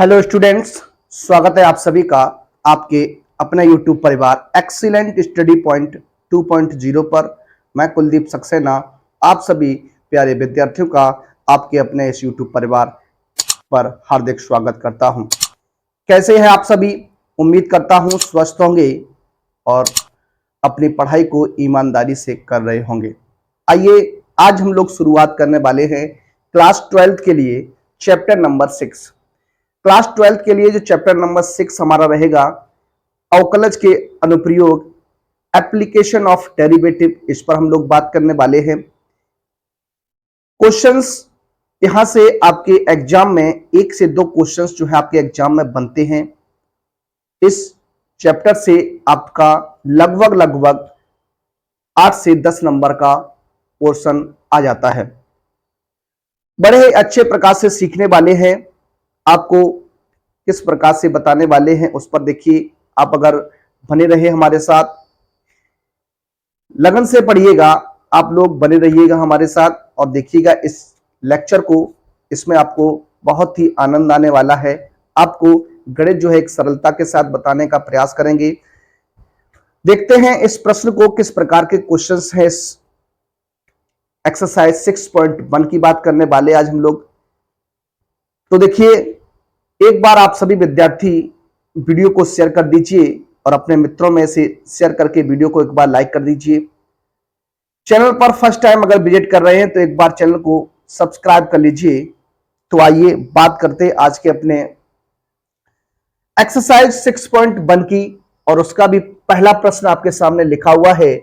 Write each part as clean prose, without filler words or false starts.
Hello students, स्वागत है आप सभी का आपके अपने यूट्यूब परिवार एक्सीलेंट स्टडी पॉइंट 2.0 पर। मैं कुलदीप सक्सेना आप सभी प्यारे विद्यार्थियों का आपके अपने इस यूट्यूब परिवार पर हार्दिक स्वागत करता हूं। कैसे हैं आप सभी? उम्मीद करता हूं स्वस्थ होंगे और अपनी पढ़ाई को ईमानदारी से कर रहे होंगे। आइए आज हम लोग शुरुआत करने वाले हैं क्लास 12 के लिए चैप्टर नंबर 6। क्लास 12 के लिए जो चैप्टर नंबर 6 हमारा रहेगा, अवकलज के अनुप्रयोग, एप्लीकेशन ऑफ डेरिवेटिव, इस पर हम लोग बात करने वाले हैं। क्वेश्चंस यहां से आपके एग्जाम में 1 से 2 क्वेश्चंस जो है आपके एग्जाम में बनते हैं। इस चैप्टर से आपका लगभग 8 से 10 नंबर का पोर्शन आ जाता है। बड़े अच्छे प्रकार से सीखने वाले हैं, आपको किस प्रकार से बताने वाले हैं उस पर देखिए। आप अगर बने रहे हमारे साथ, लगन से पढ़िएगा, आप लोग बने रहिएगा हमारे साथ और देखिएगा इस लेक्चर को। इसमें आपको बहुत ही आनंद आने वाला है। आपको गणित जो है एक सरलता के साथ बताने का प्रयास करेंगे। देखते हैं इस प्रश्न को, किस प्रकार के क्वेश्चंस हैं। इस एक्सरसाइज 6.1 की बात करने वाले आज हम लोग। तो देखिए, एक बार आप सभी विद्यार्थी वीडियो को शेयर कर दीजिए और अपने मित्रों में से शेयर करके वीडियो को एक बार लाइक कर दीजिए। चैनल पर फर्स्ट टाइम अगर विजिट कर रहे हैं तो एक बार चैनल को सब्सक्राइब कर लीजिए। तो आइए बात करते हैं आज के अपने एक्सरसाइज 6.1 की, और उसका भी पहला प्रश्न आपके सामने लिखा हुआ है।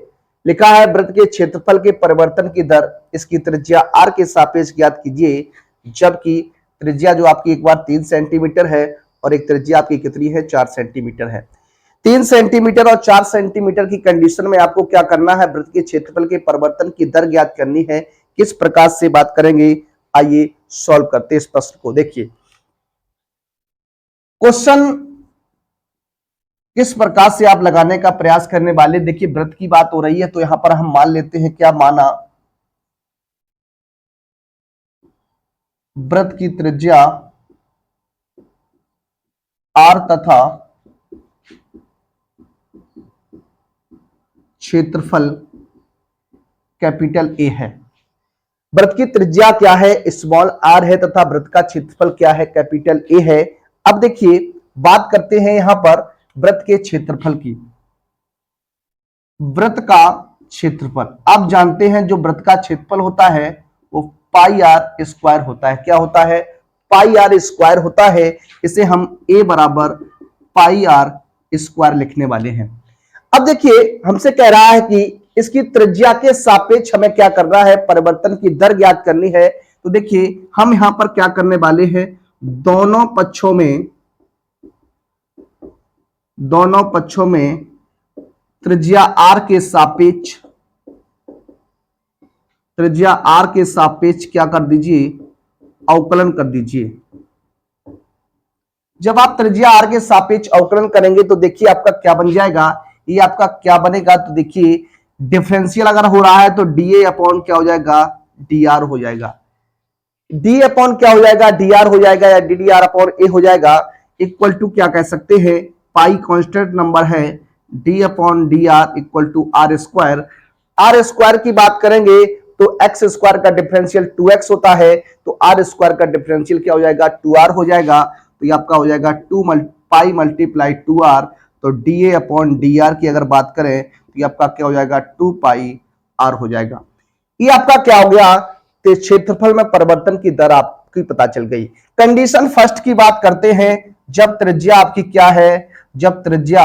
लिखा है, वृत्त के क्षेत्रफल के परिवर्तन की दर इसकी त्रिज्या r के सापेक्ष ज्ञात कीजिए, जबकि त्रिज्या जो आपकी एक बार 3 सेंटीमीटर है और एक त्रिज्या आपकी कितनी है, 4 सेंटीमीटर है। 3 सेंटीमीटर और 4 सेंटीमीटर की कंडीशन में आपको क्या करना है, वृत्त के क्षेत्रफल के परिवर्तन की दर ज्ञात करनी है। किस प्रकार से बात करेंगे, आइए सॉल्व करते हैं इस प्रश्न को। देखिए क्वेश्चन किस प्रकार से आप लगाने का प्रयास करने वाले। देखिए वृत्त की बात हो रही है तो यहां पर हम मान लेते हैं, क्या माना, वृत्त की त्रिज्या r तथा क्षेत्रफल कैपिटल A है। वृत्त की त्रिज्या क्या है, स्मॉल r है, तथा वृत्त का क्षेत्रफल क्या है, कैपिटल A है। अब देखिए बात करते हैं यहां पर वृत्त के क्षेत्रफल की। वृत्त का क्षेत्रफल आप जानते हैं, जो वृत्त का क्षेत्रफल होता है वो पाई r स्क्वायर होता है। क्या होता है, पाई r स्क्वायर होता है। इसे हम a बराबर पाई r स्क्वायर लिखने वाले हैं। अब देखिए हमसे कह रहा है कि इसकी त्रिज्या के सापेक्ष हमें क्या करना है, परिवर्तन की दर ज्ञात करनी है। तो देखिए हम यहां पर क्या करने वाले हैं, दोनों पक्षों में त्रिज्या r के सापेक्ष क्या कर दीजिए, अवकलन कर दीजिए। जब आप त्रिज्या r के सापेक्ष अवकलन करेंगे तो देखिए आपका क्या बन जाएगा, ये आपका क्या बनेगा। तो देखिए डिफरेंशियल अगर हो रहा है तो dA अपॉन क्या हो जाएगा, dr हो जाएगा। d अपॉन क्या हो जाएगा, dr हो जाएगा, या ddr अपॉन a हो जाएगा। इक्वल टू क्या कह सकते हैं, पाई कांस्टेंट नंबर है, d upon dr equal to r square. r square की बात करेंगे तो x स्क्वायर का डिफरेंशियल 2x होता है, तो r स्क्वायर का डिफरेंशियल क्या हो जाएगा, 2r हो जाएगा। तो ये आपका हो जाएगा 2 पाई मल्टीप्लाई 2r। तो dA अपॉन dr की अगर बात करें तो ये आपका क्या हो जाएगा, 2 पाई r हो जाएगा। ये आपका क्या हो गया, तो क्षेत्रफल में परिवर्तन की दर आपकी पता चल गई। कंडीशन फर्स्ट की बात करते हैं, जब त्रिज्या आपकी क्या है, जब त्रिज्या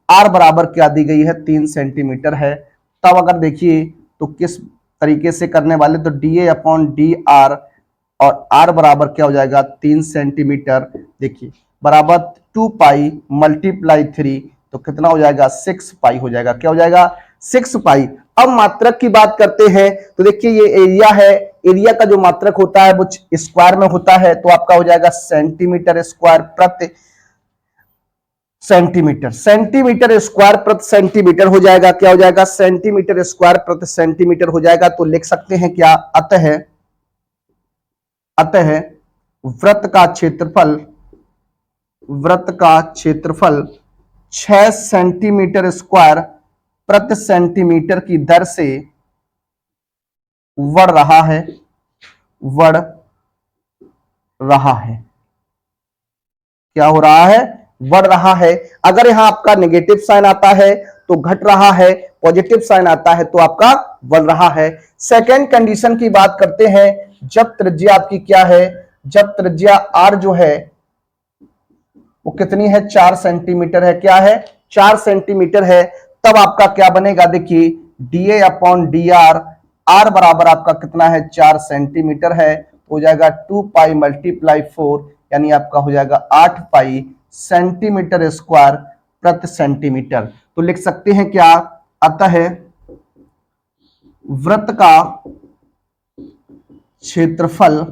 r बराबर क्या दी गई है, 3 सेंटीमीटर है, तब अगर देखिए तो किस तरीके से करने वाले, तो dA अपॉन dr और r बराबर क्या हो जाएगा, 3 सेंटीमीटर, देखिए बराबर 2 पाई मल्टीप्लाई 3, तो कितना हो जाएगा, 6 पाई हो जाएगा। क्या हो जाएगा, 6 पाई। अब मात्रक की बात करते हैं तो देखिए ये एरिया है, एरिया का जो मात्रक होता है वो स्क्वायर में होता है, तो आपका हो जाएगा सेंटीमीटर स्क्वायर प्रति सेंटीमीटर। सेंटीमीटर स्क्वायर प्रति सेंटीमीटर हो जाएगा, क्या हो जाएगा, सेंटीमीटर स्क्वायर प्रति सेंटीमीटर हो जाएगा। तो लिख सकते हैं क्या, अतः वृत्त का क्षेत्रफल 6 सेंटीमीटर स्क्वायर प्रति सेंटीमीटर की दर से बढ़ रहा है। क्या हो रहा है? बढ़ रहा है। अगर यहां आपका नेगेटिव साइन आता है तो घट रहा है, पॉजिटिव साइन आता है तो आपका बढ़ रहा है। सेकेंड कंडीशन की बात करते हैं, जब त्रिज्या आपकी क्या है, जब त्रिज्या r जो है वो कितनी है, 4 सेंटीमीटर है। क्या है? 4 सेंटीमीटर है। तब आपका क्या बनेगा, देखिए dA अपॉन dr, r बराबर आपका कितना है, 4 सेंटीमीटर है, हो जाएगा 2 पाई मल्टीप्लाई 4, यानी आपका हो जाएगा 8 पाई सेंटीमीटर स्क्वायर प्रति सेंटीमीटर। तो लिख सकते हैं क्या, अतः वृत्त का क्षेत्रफल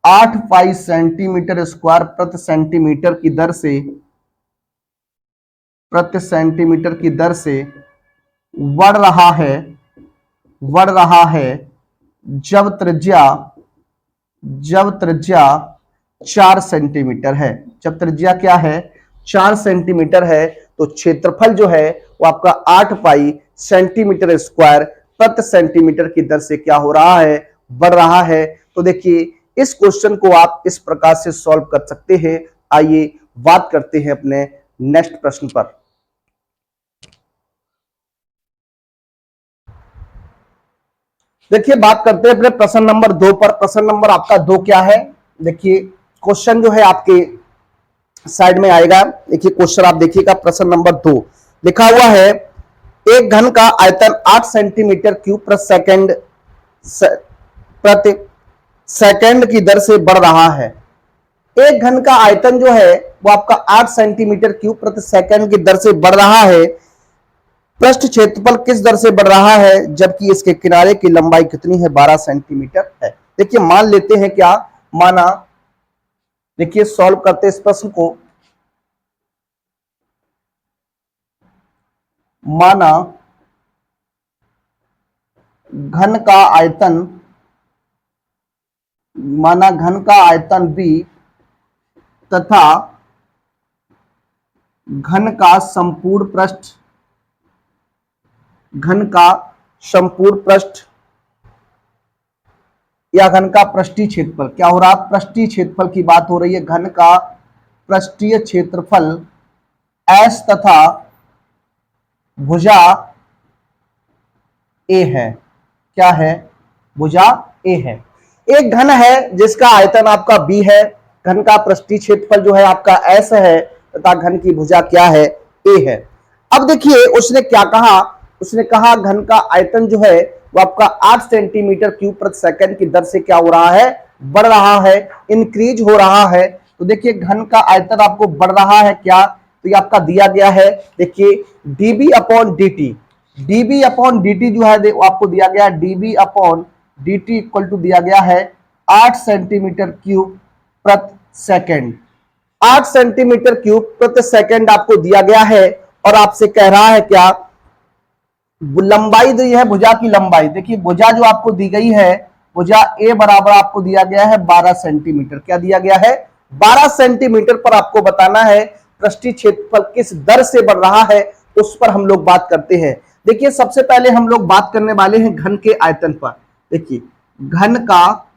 8 पाई सेंटीमीटर स्क्वायर प्रति सेंटीमीटर की दर से बढ़ रहा है जब त्रिज्या 4 सेंटीमीटर है। जब त्रिज्या क्या है, 4 सेंटीमीटर है, तो क्षेत्रफल जो है वो आपका 8 पाई सेंटीमीटर स्क्वायर प्रति सेंटीमीटर की दर से क्या हो रहा है, बढ़ रहा है। तो देखिए इस क्वेश्चन को आप इस प्रकार से सॉल्व कर सकते हैं। आइए बात करते हैं अपने नेक्स्ट प्रश्न पर। देखिए बात करते हैं अपने प्रश्न नंबर 2 पर। प्रश्न नंबर आपका 2 क्या है, देखिए क्वेश्चन जो है आपके साइड में आएगा। देखिए क्वेश्चन आप देखिएगा, प्रश्न नंबर 2 लिखा हुआ है, एक घन का आयतन 8 सेंटीमीटर क्यूब प्रति सेकंड की दर से बढ़ रहा है। एक घन का आयतन जो है वो आपका 8 सेंटीमीटर क्यूब प्रति सेकंड की दर से बढ़ रहा है। पृष्ठ क्षेत्रफल किस दर से बढ़ रहा है, जबकि इसके किनारे की लंबाई कितनी है, 12 सेंटीमीटर है। देखिए मान लेते हैं क्या, माना, देखिए सॉल्व करते इस प्रश्न को। माना घन का आयतन b तथा घन का संपूर्ण पृष्ठ या घन का पृष्ठीय क्षेत्रफल, क्या हो रहा है, पृष्ठीय क्षेत्रफल की बात हो रही है। घन का पृष्ठीय क्षेत्रफल S तथा भुजा A है। क्या है, भुजा A है। एक घन है जिसका आयतन आपका B है, घन का पृष्ठीय क्षेत्रफल जो है आपका S है तथा घन की भुजा क्या है, A है। अब देखिए उसने क्या कहा, उसने कहा घन का आयतन जो है वो आपका 8 सेंटीमीटर क्यूब प्रति सेकंड की दर से क्या हो रहा है, बढ़ रहा है, इंक्रीज हो रहा है। तो देखिए घन का आयतन आपको बढ़ रहा है क्या, तो ये आपका दिया गया है। देखिए dB upon dt, dB upon dt जो है वो आपको दिया गया है, dB upon dt equal to दिया गया है 8 सेंटीमीटर क्यूब प्रति सेकंड। 8 सेंटीमीटर क्यूब प्रति सेकंड आपको दिया गया है और आपसे कह रहा है क्या, लंबाई दी है, भुजा की लंबाई। देखिए भुजा जो आपको दी गई है, भुजा A बराबर आपको दिया गया है 12 सेंटीमीटर। क्या दिया गया है, 12 सेंटीमीटर पर आपको बताना है पृष्ठीय क्षेत्रफल किस दर से बढ़ रहा है, उस पर हम लोग बात करते हैं। देखिए सबसे पहले हम लोग बात करने वाले हैं घन के आयतन पर। देखिए घन का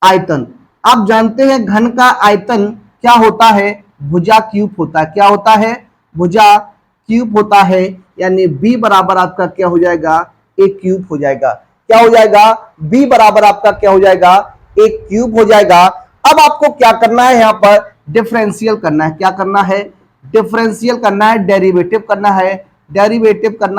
आयतन, आप जानते हैं घन का आयतन क्या होता है, भुजा क्यूब होता है। क्या होता है, भुजा क्यूब होता है, यानी b बराबर आपका क्या हो जाएगा, a क्यूब हो जाएगा। क्या हो जाएगा, b बराबर आपका क्या हो जाएगा, a क्यूब हो जाएगा। अब आपको क्या करना है, यहाँ पर डिफरेंशियल करना है। क्या करना है, डिफरेंशियल करना है, डेरिवेटिव करना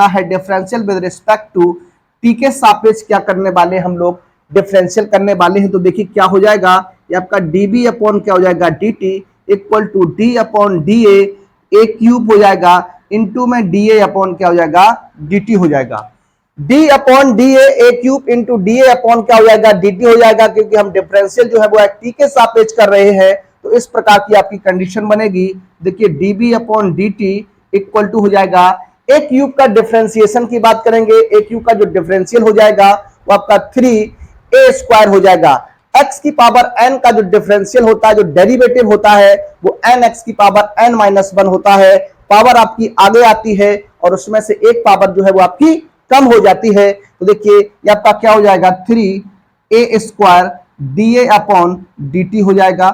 है। Differential with respect to t के सापेक्ष क्या करने वाले हम लोग, डिफरेंशियल करने वाले हैं। तो देखिए क्या हो जाएगा, ये आपका dB अपॉन क्या हो जाएगा, dt equal to d upon dA, a cube हो जाएगा, इंटू में dA अपॉन क्या हो जाएगा, dt हो जाएगा। d upon dA, a cube into dA upon क्या हो जाएगा, dt हो जाएगा, क्योंकि हम डिफरेंशियल जो है वो t के सापेक्ष कर रहे हैं। तो इस प्रकार की आपकी कंडीशन बनेगी। देखिए dB upon dt equal to हो जाएगा, a क्यूब का डिफरेंशिएशन की बात करेंगे, a क्यूब का जो डिफरेंशियल हो जाएगा वो आपका 3a स्क्वायर हो जाएगा। x की पावर n का जो डिफरेंशियल होता है, जो डेरिवेटिव होता है, वो n x की पावर n माइनस 1 होता है। पावर आपकी आगे आती है और उसमें से एक पावर जो है वो आपकी कम हो जाती है। तो देखिए ये आपका क्या हो जाएगा, 3a square dA upon dt हो जाएगा।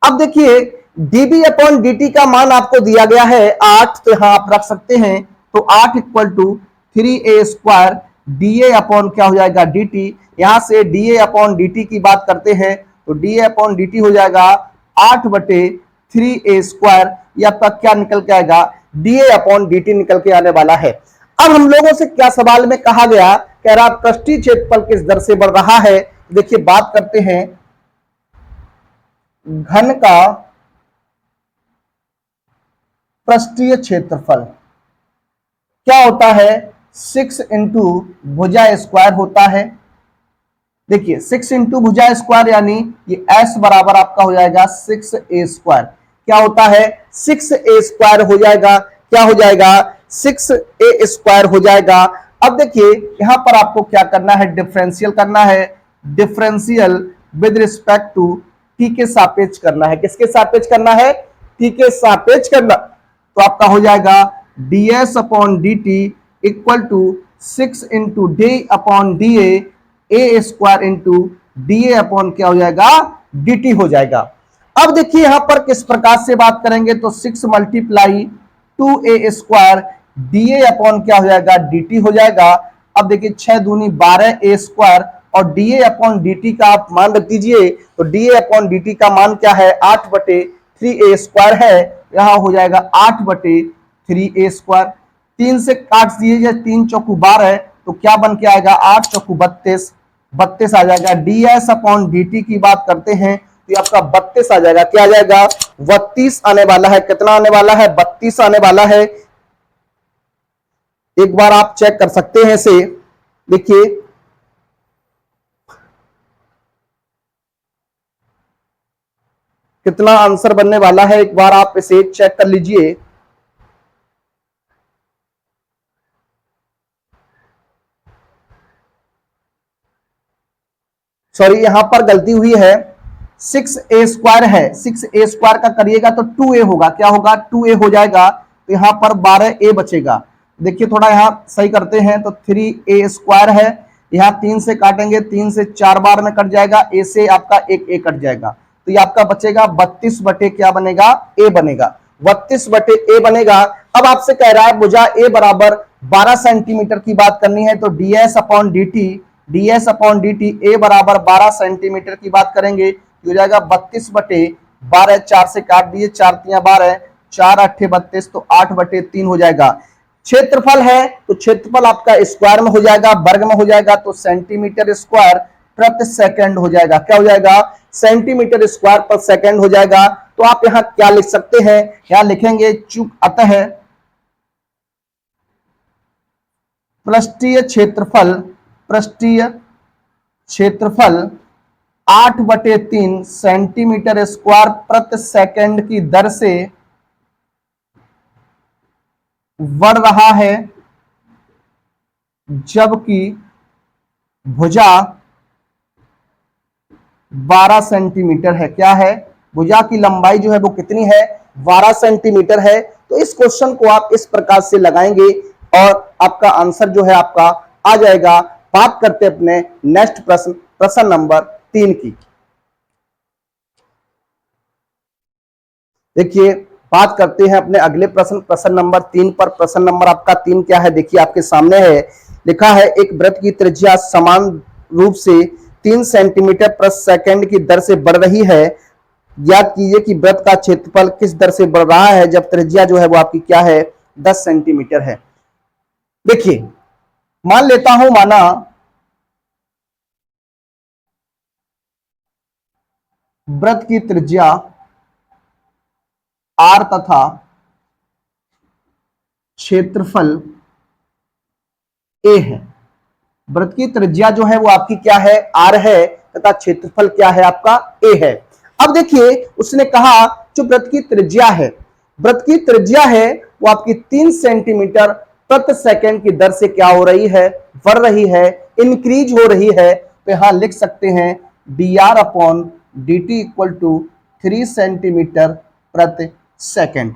अब देखिए dB अपॉन dt का मान आपको दिया गया है 8, तो यहां आप रख सकते हैं। तो 8 equal to 3a square dA upon क्या हो जाएगा dt। यहां से dA अपॉन dt की बात करते हैं तो dA अपॉन dt हो जाएगा 8/3a स्क्वायर। ये आपका क्या निकल के आएगा, dA अपॉन dt निकल के आने वाला है। अब हम लोगों से क्या सवाल में कहा गया, कह रहा पृष्ठीय क्षेत्रफल किस दर से बढ़ रहा है। देखिए बात करते हैं, घन का पृष्ठीय क्षेत्रफल क्या होता है, 6 इंटू भुजा स्क्वायर होता है। देखिए 6 इंटू भुजा स्क्वायर यानी ये s बराबर आपका हो जाएगा 6a स्क्वायर। क्या होता है, 6a स्क्वायर हो जाएगा। क्या हो जाएगा, 6a स्क्वायर हो जाएगा। अब देखिए यहां पर आपको क्या करना है, डिफरेंशियल करना है। Differential with respect to t के सापेक्ष करना है। किसके सापेक्ष करना है, t के सापेक्ष करना। तो आपका हो जाएगा ds upon dt equal to 6 into d upon da a square into da upon क्या हो जाएगा dt हो जाएगा। अब देखिए यहां पर किस प्रकार से बात करेंगे, तो 6 multiply 2a square da upon क्या हो जाएगा dt हो जाएगा। अब देखिए 6 दूनी 12a स्क्वायर और da अपॉन dt का आप मान रख दीजिए। तो da अपॉन dt का मान क्या है, 8/3a स्क्वायर है। यहां हो जाएगा 8/3a स्क्वायर। 3 से काट दीजिए, 3 चौकू 12 तो क्या बन के आएगा, 8 चौकू 32 आ जाएगा। ds अपॉन dt की बात करते हैं तो ये आपका 32 आ जाएगा। क्या आ जाएगा, 32 आने वाला है। कितना आने वाला है, 32 आने वाला है। एक बार आप चेक कर सकते हैं इसे। देखिए कितना आंसर बनने वाला है, एक बार आप इसे चेक कर लीजिए। सॉरी यहां पर गलती हुई है, 6a स्क्वायर है। 6a स्क्वायर का करिएगा तो 2a होगा। क्या होगा, 2a हो जाएगा। तो यहां पर 12a बचेगा। देखिए थोड़ा यहां सही करते हैं तो 3a स्क्वायर है। यहां 3 से काटेंगे, 3 से 4 बार में कट जाएगा, a से आपका एक a कट जाएगा। तो ये आपका बचेगा 32 बटे क्या बनेगा, a बनेगा। 32 बटे a बनेगा। अब आपसे कह रहा है भुजा a बराबर 12 सेंटीमीटर की बात करनी है तो ds अपॉन dt a बराबर 12 सेंटीमीटर की बात करेंगे हो जाएगा 32/12। 4 से काट दिए, 4 तिया 12, 4 8 32 तो 8/3 हो जाएगा। क्षेत्रफल है तो क्षेत्रफल आपका स्क्वायर में हो जाएगा, वर्ग में हो जाएगा तो सेंटीमीटर स्क्वायर प्रति सेकंड हो जाएगा। क्या हो जाएगा, सेंटीमीटर स्क्वायर पर सेकंड हो जाएगा। तो आप यहां क्या लिख सकते हैं, यहां लिखेंगे चूक अतः पृष्ठीय क्षेत्रफल 8/3 सेंटीमीटर स्क्वायर प्रति सेकंड की दर से बढ़ रहा है, जबकि भुजा 12 सेंटीमीटर है। क्या है, भुजा की लंबाई जो है वो कितनी है, 12 सेंटीमीटर है। तो इस क्वेश्चन को आप इस प्रकार से लगाएंगे और आपका आंसर जो है आपका आ जाएगा। बात करते अपने नेक्स्ट प्रश्न नंबर 3 की। देखिए बात करते हैं अपने अगले प्रश्न नंबर 3 पर। प्रश्न नंबर आपका 3 क्या है, देखिए आपके सामने है, लिखा है एक वृत्त की त्रिज्या समान रूप से 3 सेंटीमीटर प्रति सेकंड की दर से बढ़ रही है। याद कीजिए कि वृत्त का क्षेत्रफल किस दर से बढ़ रहा है जब त्रिज्या जो है वो आपकी क्या है, 10 सेंटीमीटर है। देखिए मान लेता हूं, माना वृत्त की त्रिज्या r तथा क्षेत्रफल a है। वृत्त की त्रिज्या जो है वो आपकी क्या है, r है, तथा क्षेत्रफल क्या है आपका a है। अब देखिए उसने कहा जो वृत्त की त्रिज्या है, वृत्त की त्रिज्या है वो आपकी 3 सेंटीमीटर प्रति सेकंड की दर से क्या हो रही है, बढ़ रही है, इंक्रीज हो रही है। तो यहां लिख सकते हैं D are upon D T equal to 3 centimetre प्रति सेकेंड।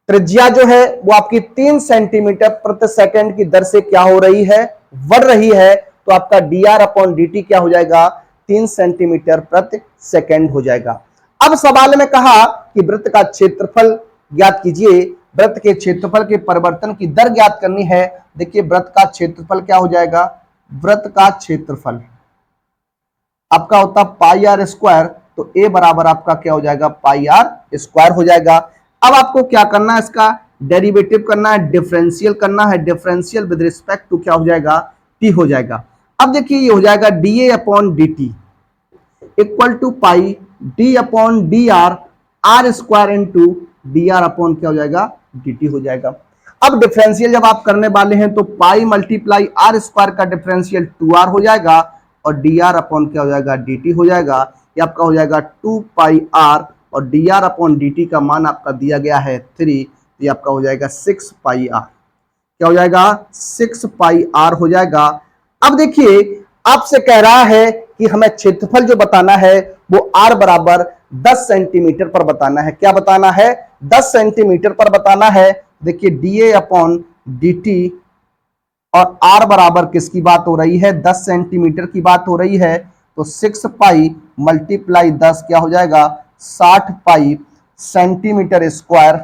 त्रिज्या जो है वो आपकी 3 सेंटीमीटर प्रति सेकेंड की दर से क्या हो रही है, बढ़ रही है, तो आपका D R upon D T क्या हो जाएगा, 3 सेंटीमीटर प्रति सेकेंड हो जाएगा। अब सवाल में कहा कि वृत्त का क्षेत्रफल ज्ञात कीजिए, वृत्त के क्षेत्रफल के परिवर्तन की दर ज्ञात करनी है। देखिए वृत्त का क्षेत्रफल क्या हो जाएगा, वृत्त का क्षेत्रफल आपका होता पाई आर स्क्वायर, तो ए बराबर आपका क्या हो जाएगा, पाई आर स्क्वायर हो जाएगा। अब आपको क्या करना है, इसका डेरिवेटिव करना है, डिफरेंशियल करना है, डिफरेंशियल विद रिस्पेक्ट टू क्या हो जाएगा, टी हो जाएगा। अब देखिए ये हो जाएगा D A upon D T equal to pi D upon D R, R square into D are upon क्या हो जाएगा, डी टी हो जाएगा। अब डिफरेंशियल जब आप करने वाले हैं तो पाई मल्टीप्लाई आर स्क्वायर का डिफरेंशियल 2r हो जाएगा और डी आर अपॉन क्या हो जाएगा, डी टी हो जाएगा। ये आपका हो जाएगा 2 पाई आर और D R upon D T का मान आपका दिया गया है 3, ये आपका हो जाएगा 6 पाई आर। क्या हो जाएगा, 6 पाई आर हो जाएगा। अब देखिए आपसे कह रहा है कि हमें क्षेत्रफल जो बताना है वो आर बराबर 10 सेंटीमीटर पर बताना है। क्या बताना है, 10 सेंटीमीटर पर बताना है। देखिए D A upon D T और आर बराबर किसकी बात हो रही है, 10 सेंटीमीटर की बात हो रही है, तो 6 पाई मल्टीप्लाई 10 क्या हो जाएगा, 60 पाई सेंटीमीटर स्क्वायर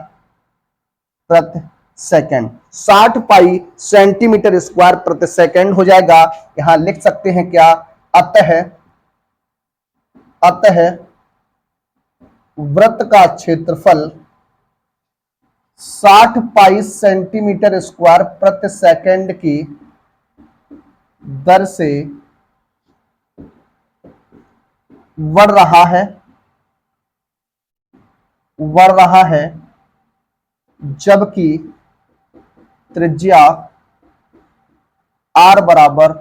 प्रति सेकेंड। 60 पाई सेंटीमीटर स्क्वायर प्रति सेकेंड हो जाएगा। यहां लिख सकते हैं क्या, अतः वृत्त का क्षेत्रफल 60 पाई सेंटीमीटर स्क्वायर प्रति सेकेंड की दर से बढ़ रहा है, जबकि त्रिज्या r बराबर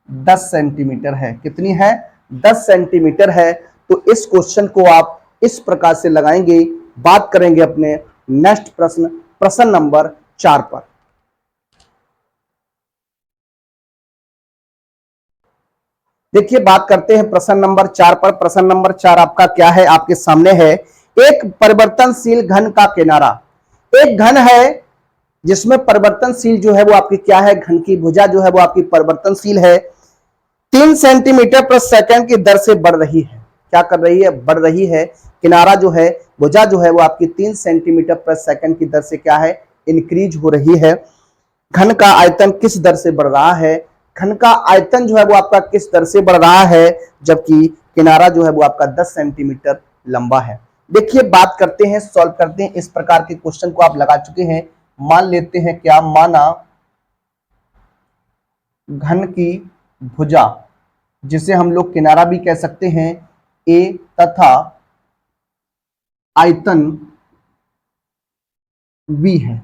10 सेंटीमीटर है। कितनी है, 10 सेंटीमीटर है। तो इस क्वेश्चन को आप इस प्रकार से लगाएंगे। बात करेंगे अपने नेक्स्ट प्रश्न नंबर 4 पर। देखिए बात करते हैं प्रश्न नंबर 4 पर। प्रश्न नंबर 4 आपका क्या है, आपके सामने है। एक परिवर्तनशील घन का किनारा, एक घन है जिसमें परिवर्तनशील जो है वो आपकी क्या है, घन की भुजा जो है वो आपकी परिवर्तनशील है, 3 सेंटीमीटर प्रति सेकंड की दर से बढ़ रही है। क्या कर रही है, बढ़ रही है। किनारा जो है, भुजा जो है वो आपकी 3 सेंटीमीटर प्रति सेकंड की दर से क्या है, इंक्रीज हो रही है। घन का आयतन किस दर से बढ़ रहा है, घन का आयतन जो है वो आपका किस दर से बढ़ रहा है, जबकि किनारा जो है वो आपका 10 सेंटीमीटर लंबा है। देखिए बात करते हैं, सॉल्व करते हैं। इस प्रकार के क्वेश्चन को आप लगा चुके हैं। मान लेते हैं क्या, माना घन की भुजा, जिसे हम लोग किनारा भी कह सकते हैं, ए तथा आयतन बी है।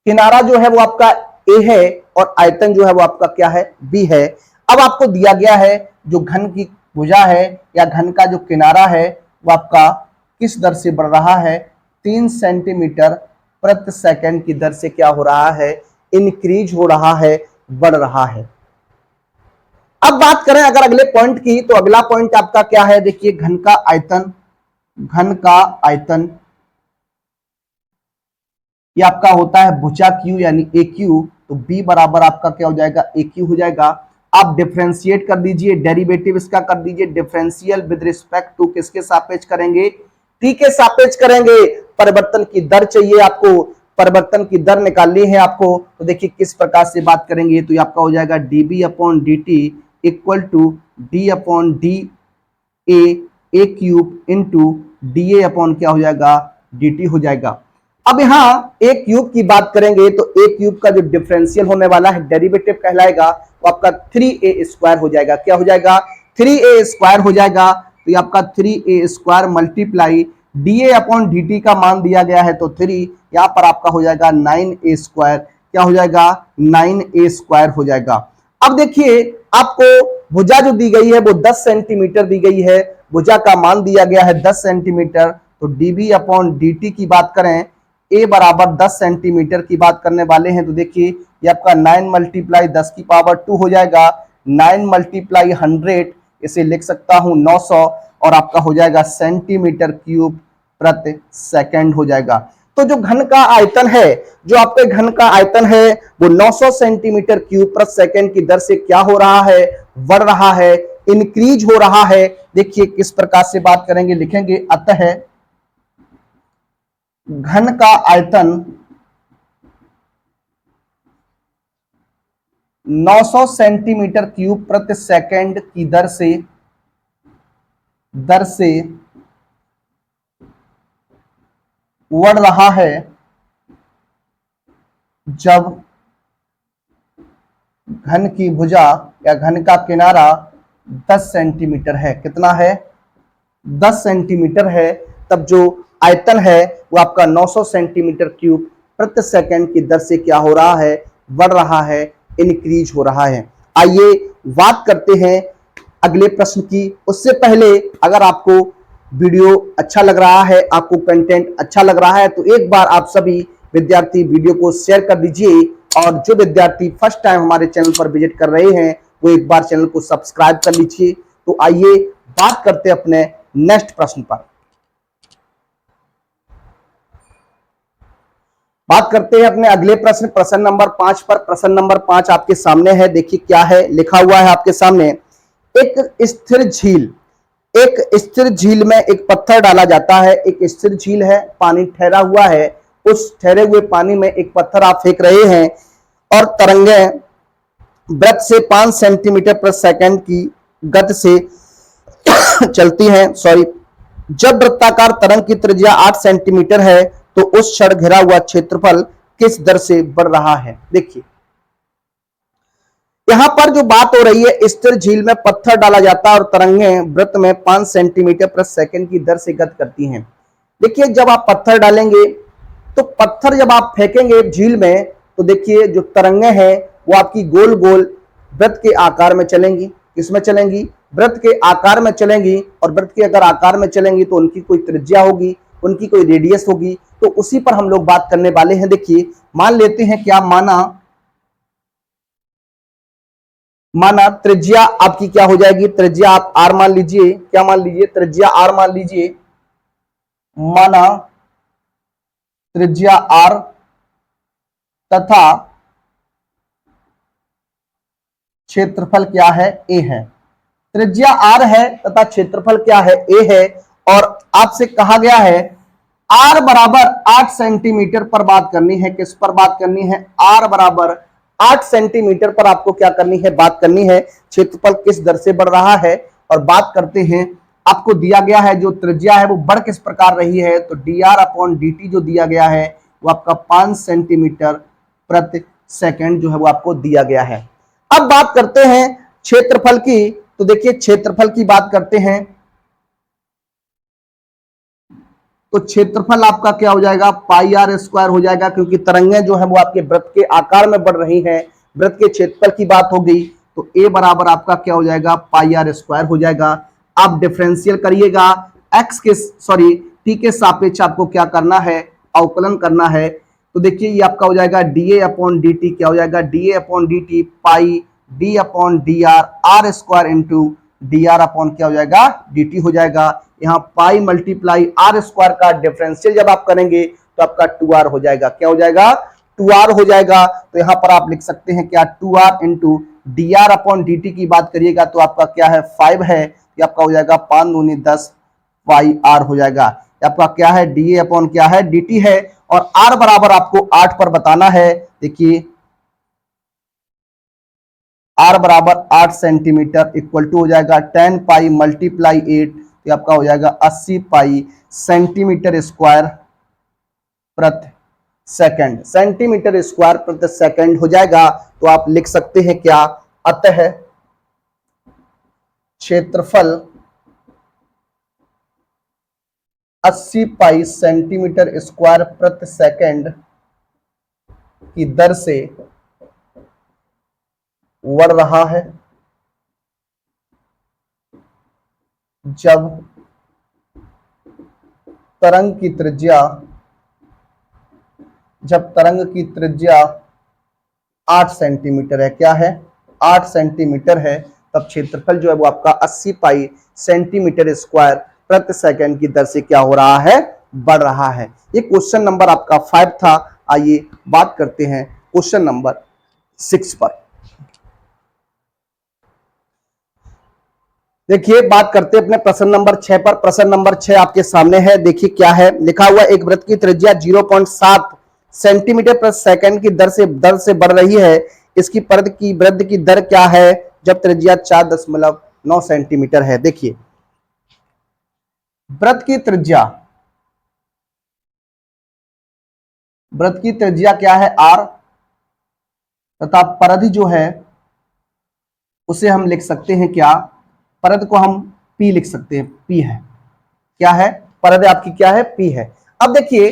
किनारा जो है वो आपका ए है और आयतन जो है वो आपका क्या है, बी है। अब आपको दिया गया है जो घन की भुजा है या घन का जो किनारा है वो आपका किस दर से बढ़ रहा है, 3 सेंटीमीटर प्रति सेकंड की दर से क्या हो रहा है, इंक्रीज हो रहा है, बढ़ रहा है। अब बात करें अगर अगले पॉइंट की, तो अगला पॉइंट आपका क्या है, देखिए घन का आयतन, घन का आयतन ये आपका होता है भुजा क्यू यानी ए क्यू, तो बी बराबर आपका क्या हो जाएगा, ए क्यू हो जाएगा। आप डिफरेंशिएट कर दीजिए, डेरिवेटिव इसका कर दीजिए, डिफरेंशियल विद रिस्पेक्ट टू किसके सापेक्ष करेंगे, टी के सापेक्ष करेंगे। परिवर्तन की दर चाहिए आपको, परिवर्तन की दर निकालनी है आपको, तो देखिए किस प्रकार से बात करेंगे। तो ये आपका हो जाएगा D B upon D T equal to D upon D A cube into D A upon क्या हो जाएगा, डी टी हो जाएगा। अब यहाँ ए क्यूब की बात करेंगे तो ए क्यूब का जो डिफरेंशियल होने वाला है, डेरिवेटिव कहलाएगा, वो आपका 3a स्क्वायर हो जाएगा। क्या हो जाएगा, 3a स्क्वायर हो जाएगा। तो ये आपका 3a square multiply dA upon dt का मान दिया गया है तो 3, यहाँ पर आपका हो जाएगा 9a स्क्वायर। क्या हो जाएगा, 9a स्क्वायर हो जाएगा। अब देखिए आपको भुजा जो दी गई है वो 10 सेंटीमीटर दी गई है, भुजा का मान दिया गया है 10 सेंटीमीटर। तो dB अपॉन dt की बात करें, a बराबर 10 सेंटीमीटर की बात करने वाले हैं, तो देखिए ये आपका 9 मल्टीप्लाई 10 की पावर 2 हो जाएगा, 9 मल्टीप्लाई 100, इसे लिख सकता हूं 900 और आपका हो जाएगा सेंटीमीटर क्यूब प्रति सेकंड हो जाएगा। तो जो घन का आयतन है, जो आपके घन का आयतन है वो 900 सेंटीमीटर क्यूब प्रति सेकंड की दर से क्या हो रहा है, बढ़ रहा है, इंक्रीज हो रहा है। देखिए किस प्रकार से बात करेंगे, लिखेंगे अतः घन का आयतन 900 सेंटीमीटर क्यूब प्रति सेकंड की दर से बढ़ रहा है जब घन की भुजा या घन का किनारा 10 सेंटीमीटर है। कितना है, 10 सेंटीमीटर है। तब जो आयतन है वो आपका 900 सेंटीमीटर क्यूब प्रति सेकंड की दर से क्या हो रहा है, बढ़ रहा है, इंक्रीज हो रहा है। आइए बात करते हैं अगले प्रश्न की। उससे पहले अगर आपको वीडियो अच्छा लग रहा है, आपको कंटेंट अच्छा लग रहा है, तो एक बार आप सभी विद्यार्थी वीडियो को शेयर कर दीजिए और जो विद्यार्थी फर्स्ट टाइम हमारे चैनल पर विजिट कर रहे हैं वो एक बार चैनल को सब्सक्राइब कर लीजिए। तो आइए बात करते हैं अपने नेक्स्ट प्रश्न पर। बात करते हैं अपने अगले प्रश्न, प्रश्न नंबर 5 पर। प्रश्न नंबर 5 आपके सामने है, देखिए क्या है लिखा हुआ है आपके सामने। एक स्थिर झील में एक पत्थर डाला जाता है। एक स्थिर झील है, पानी ठहरा हुआ है, उस ठहरे हुए पानी में एक पत्थर आप फेंक रहे हैं और तरंगें वृत्त से 5 सेंटीमीटर प्रति सेकंड की गति से चलती हैं। जब वृत्ताकार तरंग की त्रिज्या 8 सेंटीमीटर है तो उस क्षण घिरा हुआ क्षेत्रफल किस दर से बढ़ रहा है। देखिए यहां पर जो बात हो रही है, स्थिर झील में पत्थर डाला जाता है और तरंगें वृत्त में 5 सेंटीमीटर प्रति सेकंड की दर से गति करती हैं। देखिए जब आप पत्थर डालेंगे तो पत्थर जब आप फेंकेंगे झील में तो देखिए जो तरंगें हैं वो आपकी गोल गोल वृत्त के आकार में चलेंगी। किसमें चलेंगी, वृत्त के आकार में चलेंगी। और वृत्त के अगर आकार में चलेंगी तो उनकी कोई त्रिज्या होगी, उनकी कोई रेडियस होगी। तो उसी पर हम लोग बात करने वाले हैं। देखिए मान लेते हैं क्या, माना त्रिज्या आपकी क्या हो जाएगी, त्रिज्या आप आर मान लीजिए। क्या मान लीजिए, त्रिज्या आर मान लीजिए। माना त्रिज्या आर तथा क्षेत्रफल क्या है, ए है। त्रिज्या आर है तथा क्षेत्रफल क्या है, ए है। और आपसे कहा गया है आर बराबर 8 सेंटीमीटर पर बात करनी है। किस पर बात करनी है, आर बराबर 8 सेंटीमीटर पर आपको क्या करनी है, बात करनी है क्षेत्रफल किस दर से बढ़ रहा है। और बात करते हैं, आपको दिया गया है जो त्रिज्या है वो बढ़ किस प्रकार रही है, तो dr अपॉन dt जो दिया गया है वो आपका 5 सेंटीमीटर प्रति सेकंड जो है वो आपको दिया गया है। अब बात करते हैं क्षेत्रफल की। तो देखिए क्षेत्रफल की बात करते हैं तो क्षेत्रफल आपका क्या हो जाएगा, पाई आर स्क्वायर हो जाएगा, क्योंकि तरंगें जो है वो आपके वृत्त के आकार में बढ़ रही हैं। वृत्त के क्षेत्रफल की बात हो गई तो ए बराबर आपका क्या हो जाएगा, पाई आर स्क्वायर हो जाएगा। आप डिफरेंशियल करिएगा, टी के सापेक्ष आपको क्या करना है, अवकलन करना है। तो देखिए ये आपका हो जाएगा D A upon D T, क्या हो जाएगा, D A upon D T pi D upon D R, R square into D are upon क्या हो जाएगा, डी टी हो जाएगा। यहाँ पाई मल्टीप्लाई आर स्क्वायर का डिफरेंशियल जब आप करेंगे तो आपका 2r हो जाएगा। क्या हो जाएगा, 2r हो जाएगा। तो यहाँ पर आप लिख सकते हैं क्या, 2r into D are upon D T की बात करिएगा तो आपका क्या है, 5 है। ये आपका हो जाएगा 5 दूनी 10 पाई आर हो जाएगा। आपका क्या है, डी ए अपॉन क्या है, डी टी है। और आर बराबर आपको 8 पर बताना है। देखिए आर बराबर 8 सेंटीमीटर इक्वल टू हो जाएगा 10 पाई मल्टीप्लाई 8, ये आपका हो जाएगा 80 पाई सेंटीमीटर स्क्वायर प्रति सेकंड। सेंटीमीटर स्क्वायर प्रति सेकंड हो जाएगा। तो आप लिख सकते हैं क्या, अतः क्षेत्रफल 80 पाई सेंटीमीटर स्क्वायर प्रति सेकंड की दर से बढ़ रहा है जब तरंग की त्रिज्या 8 सेंटीमीटर है। क्या है, 8 सेंटीमीटर है। तब क्षेत्रफल जो है वो आपका 80 पाई सेंटीमीटर स्क्वायर प्रति सेकंड की दर से क्या हो रहा है, बढ़ रहा है। ये क्वेश्चन नंबर आपका 5 था। आइए बात करते हैं क्वेश्चन नंबर 6 पर। देखिए बात करते हैं अपने प्रश्न नंबर 6 पर। प्रश्न नंबर 6 आपके सामने है। देखिए क्या है लिखा हुआ, एक वृत्त की त्रिज्या 0.7 सेंटीमीटर प्रति सेकंड की दर से बढ़ रही है। इसकी वृद्धि की दर क्या है जब त्रिज्या 4.9 सेंटीमीटर है। देखिए वृत्त की त्रिज्या क्या है, r, तथा परिधि जो है उसे हम लिख सकते हैं क्या, परिधि को हम p लिख सकते हैं, p है, क्या है परिधि आपकी क्या है, p है। अब देखिए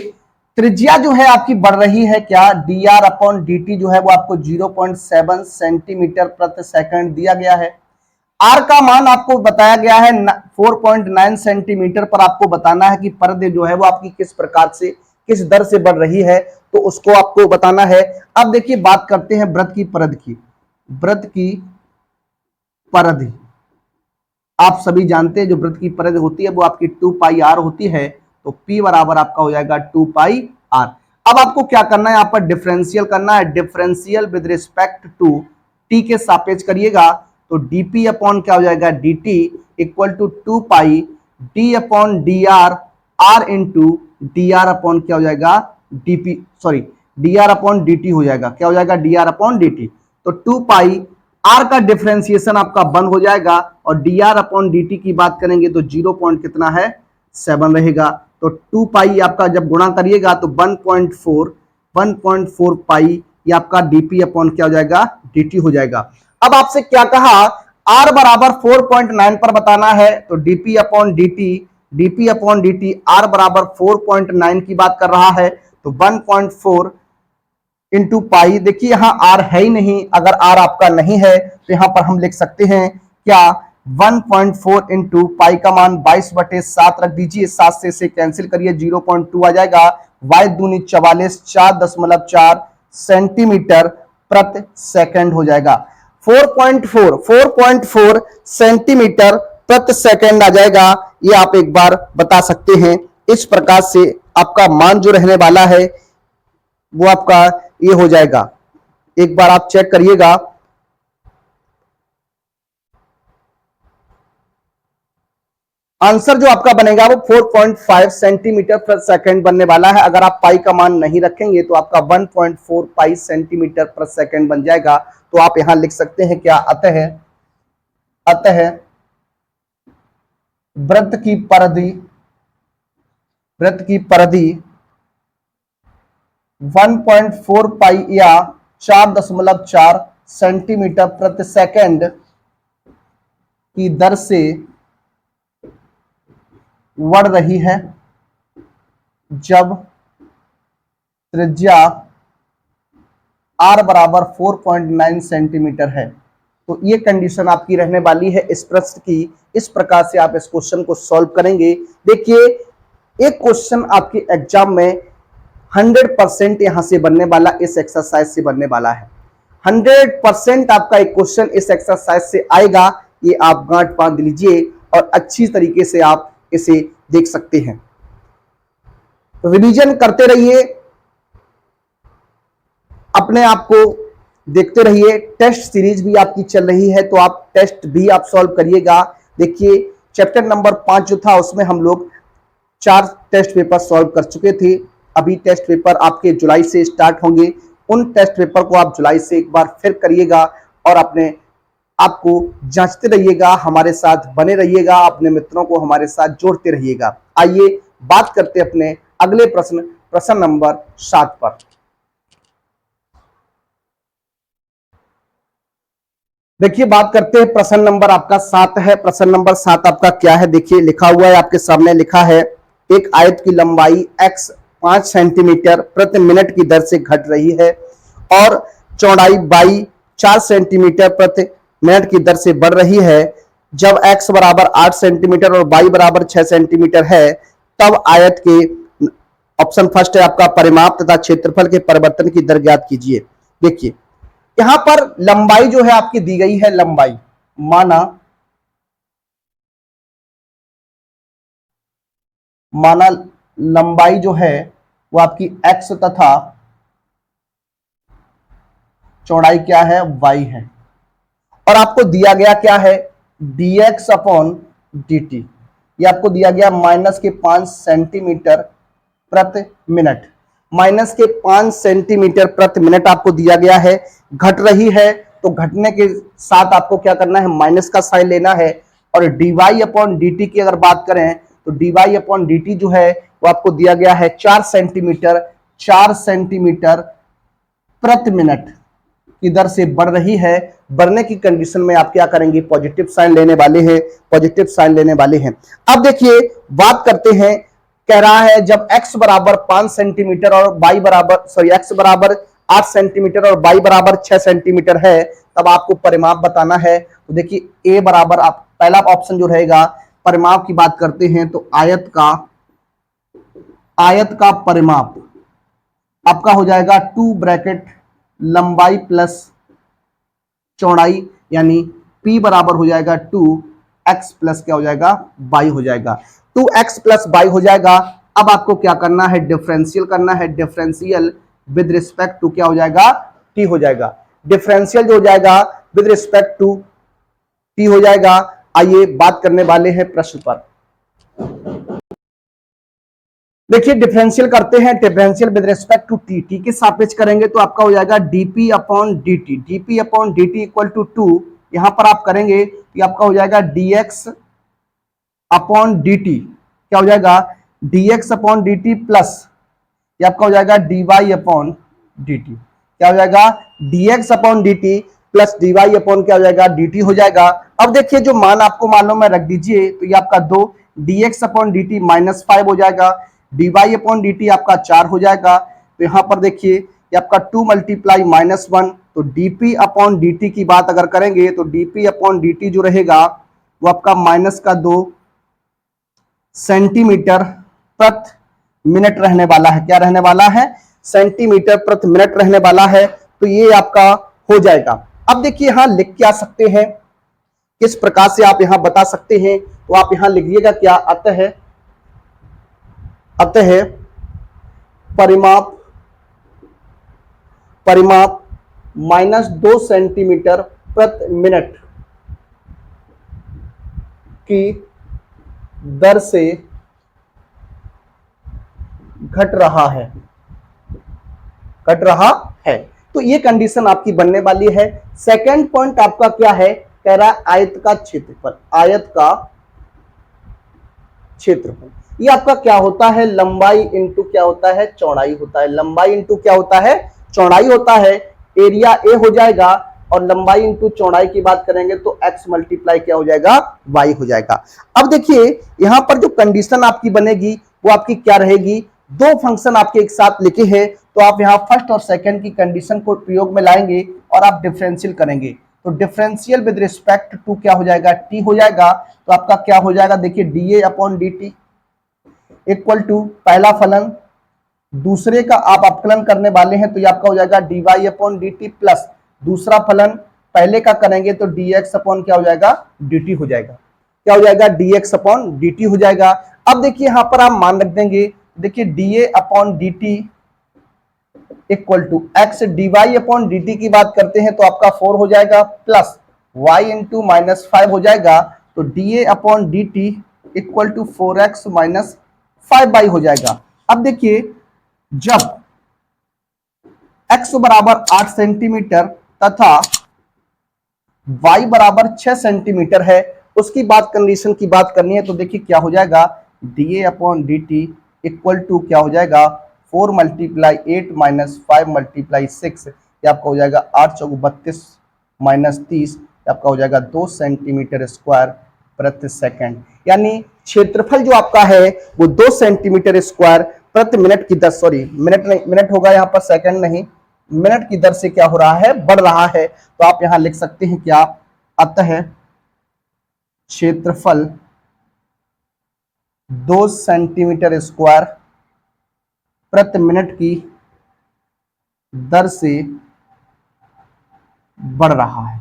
त्रिज्या जो है आपकी बढ़ रही है क्या, dr/dt जो है वो आपको 0.7 सेंटीमीटर प्रति सेकंड दिया गया है। r का मान आपको बताया गया है 4.9 सेंटीमीटर पर। आपको बताना है कि परिधि जो है वो आपकी किस प्रकार से, किस दर से बढ़ रही है, तो उसको आपको बताना है। अब देखिए बात करते हैं वृत्त की परिधि की। वृत्त की परिधि आप सभी जानते हैं, जो वृत्त की परिधि होती है वो आपकी 2 पाई r होती है। तो p बराबर आपका हो जाएगा 2 पाई r। अब आपको क्या करना है, यहाँ पर डिफरेंशियल करना है। Differential with respect to t के सापेक्ष करिएगा तो dp अपॉन क्या हो जाएगा, dt equal to 2 pi d upon dr, r into dr upon क्या हो जाएगा, dp, sorry dr upon dt हो जाएगा, क्या हो जाएगा, dr अपॉन dt। तो 2 पाई r का डिफरेंशिएशन आपका 1 हो जाएगा और dr अपॉन dt की बात करेंगे तो 0 पॉइंट कितना है, 7 रहेगा। तो 2 पाई आपका जब गुणा करिएगा तो 1.4 पाई ये आपका dp अपॉन क्या हो जाएगा, dt हो जाएगा। अब आपसे क्या कहा, r बराबर 4.9 पर बताना है तो dp अपॉन dt r बराबर 4.9 की बात कर रहा है तो 1.4 इंटू पाई। देखिए यहां r है ही नहीं, अगर r आपका नहीं है तो यहां पर हम लिख सकते हैं क्या, 1.4 इंटू पाई का मान 22/7 रख दीजिए, 7 से इसे कैंसिल करिए 0.2 आ जाएगा, y दूनी 44 4.4 सेंटीमीटर प्रति सेकंड हो जाएगा। 4.4 सेंटीमीटर प्रति सेकंड आ जाएगा। ये आप एक बार बता सकते हैं। इस प्रकार से आपका मान जो रहने वाला है वो आपका ये हो जाएगा, एक बार आप चेक करिएगा। आंसर जो आपका बनेगा वो 4.5 सेंटीमीटर प्रति सेकंड बनने वाला है। अगर आप पाई का मान नहीं रखेंगे तो आपका 1.4 पाई सेंटीमीटर प्रति सेकंड बन जाएगा। तो आप यहां लिख सकते हैं क्या, अतः वृत्त की परिधि 1.4 पाई या 4.4 सेंटीमीटर प्रति सेकंड की दर से बढ़ रही है जब त्रिज्या r बराबर 4.9 सेंटीमीटर है। तो ये कंडीशन आपकी रहने वाली है इस प्रश्न की। इस प्रकार से आप इस क्वेश्चन को सॉल्व करेंगे। देखिए एक क्वेश्चन आपके एग्जाम में 100% यहां से बनने वाला, इस एक्सरसाइज से बनने वाला है। 100% आपका एक क्वेश्चन इस एक्सरसाइज से आएगा। ये आप गांठ बांध लीजिए और अच्छी तरीके से आप इसे देख सकते हैं। रिवीजन करते रहिए, अपने आप को देखते रहिए। टेस्ट सीरीज भी आपकी चल रही है तो आप टेस्ट भी आप सॉल्व करिएगा। देखिए चैप्टर नंबर 5 जो था उसमें हम लोग 4 टेस्ट पेपर सॉल्व कर चुके थे। अभी टेस्ट पेपर आपके जुलाई से स्टार्ट होंगे। उन टेस्ट पेपर को आप जुलाई से एक बार फिर करिएगा और अपने आपको जांचते रहिएगा, हमारे साथ बने रहिएगा, अपने मित्रों को हमारे साथ जोड़ते रहिएगा। आइए बात करते हैं अपने अगले प्रश्न नंबर 7 पर। देखिए बात करते हैं प्रश्न नंबर आपका 7 है। प्रश्न नंबर 7 आपका क्या है, देखिए लिखा हुआ है आपके सामने, लिखा है एक आयत की लंबाई x 5 सेंटीमीटर प्रति मिनट की दर से घट रही है और चौड़ाई y 4 सेंटीमीटर प्रति मिनट की दर से बढ़ रही है। जब x बराबर 8 सेंटीमीटर और y बराबर 6 सेंटीमीटर है तब आयत के, ऑप्शन फर्स्ट है आपका, परिमाप तथा क्षेत्रफल के परिवर्तन की दर ज्ञात कीजिए। देखिए यहां पर लंबाई जो है आपकी दी गई है, लंबाई माना माना लंबाई जो है वो आपकी x तथा चौड़ाई क्या है, y है, और आपको दिया गया क्या है, dx अपॉन dt। ये आपको दिया गया -5 सेंटीमीटर प्रति मिनट, -5 सेंटीमीटर प्रति मिनट आपको दिया गया है। घट रही है तो घटने के साथ आपको क्या करना है, माइनस का साइन लेना है। और dy अपॉन dt की अगर बात करें तो dy अपॉन dt जो है वो आपको दिया गया है 4 सेंटीमीटर प्रति मिनट की दर से बढ़ रही है। बढ़ने की कंडीशन में आप क्या करेंगे, पॉजिटिव साइन लेने वाले हैं, पॉजिटिव साइन लेने वाले हैं। अब देखिए बात करते हैं, कह रहा है जब x बराबर 5 सेंटीमीटर और y बराबर x बराबर 8 सेंटीमीटर और y बराबर 6 सेंटीमीटर है, तब आपको परिमाप बताना है। तो देखिए a बराबर, आप पहला ऑप्शन जो रहेगा, परिमाप की बात करते हैं तो आयत का परिमाप आपका हो जाएगा 2 ब्रैकेट लंबाई प्लस चौड़ाई, यानी P बराबर हो जाएगा 2x प्लस क्या हो जाएगा, y हो जाएगा, 2x प्लस y हो जाएगा। अब आपको क्या करना है, डिफरेंशियल करना है। डिफरेंशियल विद रिस्पेक्ट टू क्या हो जाएगा, t हो जाएगा। डिफरेंशियल जो हो जाएगा विद रिस्पेक्ट टू t हो जाएगा। आइए बात करने वाले हैं प्रश्न पर। देखिए डिफरेंशियल करते हैं, differential with respect to T के सापेक्ष करेंगे तो आपका हो जाएगा dp upon dt, dp upon dt equal to 2। यहां पर आप करेंगे तो आपका हो जाएगा dx अपॉन dt, क्या हो जाएगा, dx अपॉन dt प्लस ये आपका हो जाएगा dy अपॉन dt, क्या हो जाएगा, dx upon dt plus dy upon क्या हो जाएगा, dt हो जाएगा। अब देखिए जो मान आपको मालूम है रख दीजिए, तो ये आपका 2 dx अपॉन dt -5 हो जाएगा, dy अपॉन dt आपका 4 हो जाएगा। तो यहां पर देखिए ये आपका 2 मल्टीप्लाई -1, तो dp अपॉन dt की बात अगर करेंगे तो dp अपॉन dt जो रहेगा वो आपका -2 सेंटीमीटर प्रति मिनट रहने वाला है। क्या रहने वाला है, सेंटीमीटर प्रति मिनट रहने वाला है। तो ये आपका हो जाएगा। अब देखिए यहां लिख के आ सकते हैं, किस प्रकार से आप यहां बता सकते हैं, तो आप यहां लिखिएगा क्या, अतः परिमाप -2 सेंटीमीटर प्रति मिनट की दर से घट रहा है। तो ये कंडीशन आपकी बनने वाली है। सेकंड पॉइंट आपका क्या है, कह रहा है आयत का क्षेत्रफल। ये आपका क्या होता है, लंबाई इंटू क्या होता है, चौड़ाई होता है। लंबाई इंटू क्या होता है, चौड़ाई होता है। एरिया ए हो जाएगा और लंबाई इंटू चौड़ाई की बात करेंगे तो x मल्टीप्लाई क्या हो जाएगा, y हो जाएगा। अब देखिए यहां पर जो कंडीशन आपकी बनेगी वो आपकी क्या रहेगी, दो फंक्शन आपके एक साथ लिखे हैं, तो आप यहाँ फर्स्ट और सेकंड की कंडीशन को प्रयोग में लाएंगे और आप डिफरेंशियल करेंगे। तो डिफरेंशियल विद रिस्पेक्ट टू क्या हो जाएगा, t हो जाएगा। तो आपका क्या हो जाएगा, देखिए dA upon dt equal to पहला फलन दूसरे का आप अपकलन करने वाले हैं तो ये आपका हो जाएगा dy अपॉन dt प्लस दूसरा फलन पहले का करेंगे तो dx अपॉन क्या हो जाएगा, dt हो जाएगा। क्या हो जाएगा, dx अपॉन dt हो जाएगा। अब देखिए यहां पर आप मान रख देंगे, देखिए dA upon dt equal to x, dy upon dt की बात करते हैं तो आपका 4 हो जाएगा प्लस y इंटू -5 हो जाएगा। तो dA upon dt equal to 4x minus 5y हो जाएगा। अब देखिए जब x बराबर 8 सेंटीमीटर तथा y बराबर 6 सेंटीमीटर है, उसकी बात कंडीशन की बात करनी है तो देखिए क्या हो जाएगा, dA upon dt equal to क्या हो जाएगा, 4 मल्टीप्लाई 8 माइनस 5 मल्टीप्लाई 6, ये आपका हो जाएगा 8 चौक 32 माइनस 30, आपका हो जाएगा 2 सेंटीमीटर स्क्वायर प्रति सेकंड। यानी क्षेत्रफल जो आपका है वो 2 सेंटीमीटर स्क्वायर प्रति मिनट की दर, सॉरी मिनट नहीं, मिनट होगा यहाँ पर, सेकंड नहीं, मिनट की दर से क्या हो रहा है, बढ़ रहा है। तो आप यहां लिख सकते हैं क्या, अतः क्षेत्रफल 2 सेंटीमीटर स्क्वायर प्रति मिनट की दर से बढ़ रहा है।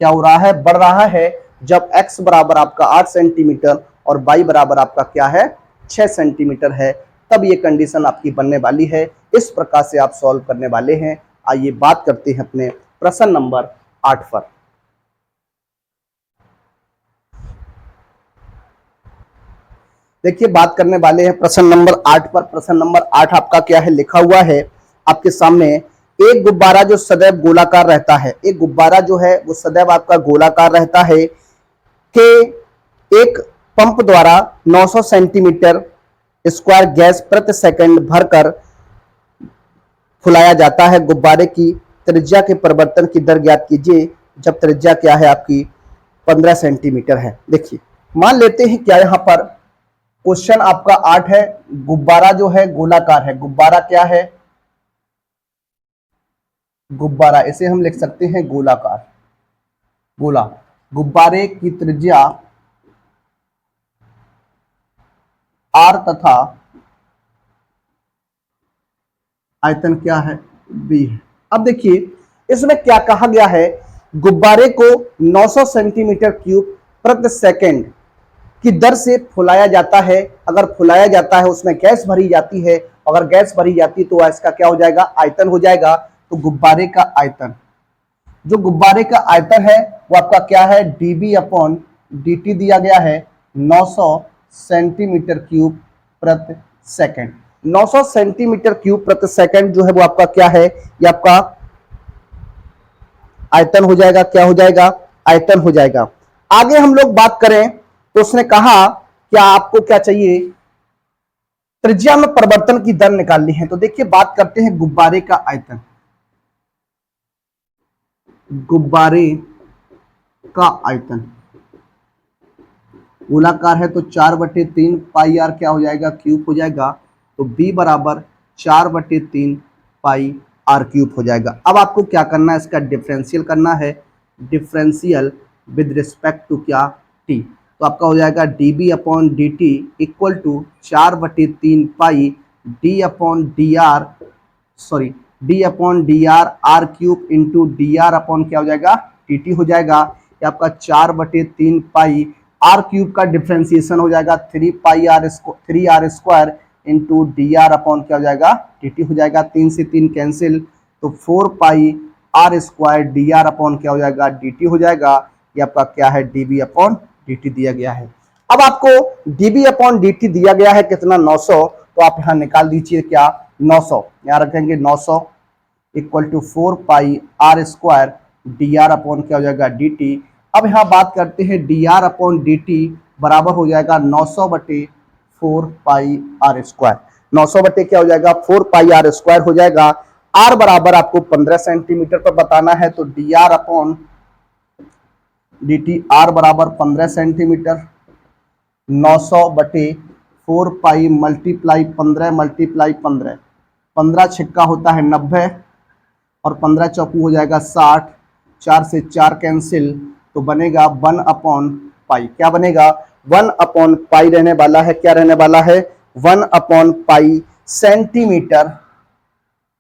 क्या हो रहा है, बढ़ रहा है। जब x बराबर आपका 8 सेंटीमीटर और y बराबर आपका क्या है 6 सेंटीमीटर है, तब ये कंडीशन आपकी बनने वाली है। इस प्रकार से आप सॉल्व करने वाले हैं। आइए बात करते हैं अपने प्रश्न नंबर 8 पर। देखिए बात करने वाले हैं प्रश्न नंबर 8 पर। प्रश्न नंबर 8 आपका क्या है, लिखा हुआ है आपके सामने, एक गुब्बारा जो सदैव गोलाकार रहता है, एक गुब्बारा जो है वो सदैव आपका गोलाकार रहता है के एक पंप द्वारा 900 सेंटीमीटर स्क्वायर गैस प्रति सेकंड भरकर फुलाया जाता है। गुब्बारे की त्रिज्या के परिवर्तन की दर ज्ञात कीजिए जब त्रिज्या क्या है आपकी 15 सेंटीमीटर है। देखिए मान लेते हैं क्या यहाँ पर क्वेश्चन आपका 8 है, गुब्बारा जो है गोलाकार है। गुब्बारा क्या है, गुब्बारा, इसे हम लिख सकते हैं गोलाकार, गोला। गुब्बारे की त्रिज्या r तथा आयतन क्या है b है। अब देखिए इसमें क्या कहा गया है, गुब्बारे को 900 सेंटीमीटर क्यूब प्रति सेकंड की दर से फुलाया जाता है। अगर फुलाया जाता है उसमें गैस भरी जाती है, अगर गैस भरी जाती है तो इसका क्या हो जाएगा, आयतन हो जाएगा। तो गुब्बारे का आयतन, जो गुब्बारे का आयतन है वो आपका क्या है, dB अपॉन dt दिया गया है 900 सेंटीमीटर क्यूब प्रति सेकंड। 900 सेंटीमीटर क्यूब प्रति सेकंड जो है वो आपका क्या है, ये आपका आयतन हो जाएगा। क्या हो जाएगा, आयतन हो जाएगा। आगे हम लोग बात करें तो उसने कहा क्या आपको क्या चाहिए, त्रिज्या में परिवर्तन की दर निकालनी है। तो देखिए बात करते हैं गुब्बारे का आयतन। गुब्बारे का आयतन गोलाकार है तो 4/3 पाई आर क्या हो जाएगा, क्यूब हो जाएगा। तो b बराबर 4/3 पाई आर क्यूब हो जाएगा। अब आपको क्या करना है, इसका डिफरेंशियल करना है, डिफरेंशियल विद रिस्पेक्ट टू क्या, t। तो आपका हो जाएगा dB upon dt equal to 4/3 pi d upon D R R cube into D are upon क्या हो जाएगा, dt हो जाएगा। ये आपका 4/3 पाई आर क्यूब का डिफ्रेंसिएशन हो जाएगा 3 R square into D are upon क्या हो जाएगा, dt हो जाएगा। 3 से 3 कैंसिल, तो 4 pi are square D R upon क्या हो जाएगा, dt हो जाएगा। ये आपका क्या है, dB अपॉन dt दिया गया है। अब आपको dB अपॉन dt दिया गया है कितना, 900। तो आप यहाँ निकाल दीजिए क्या, 900 यहाँ रखेंगे, 900 equal to 4 pi are square D R upon क्या हो जाएगा, dt। अब यहाँ बात करते हैं डी आर अपॉन dt बराबर हो जाएगा 900/4 पाई आर स्क्वायर। 900 बटे क्या हो जाएगा, 4 पाई आर स्क्वायर हो जाएगा। r बराबर आपको 15 सेंटीमीटर पर बताना है, तो D R upon dt r बराबर 15 सेंटीमीटर। 900/4 पाई मल्टीप्लाई 15 मल्टीप्लाई 15, 15 छिक्का होता है 90 और 15 चौकू हो जाएगा 60, 4 से 4 कैंसिल, तो बनेगा 1 अपॉन पाई। क्या बनेगा, 1 अपॉन पाई रहने वाला है। क्या रहने वाला है, 1 अपॉन पाई सेंटीमीटर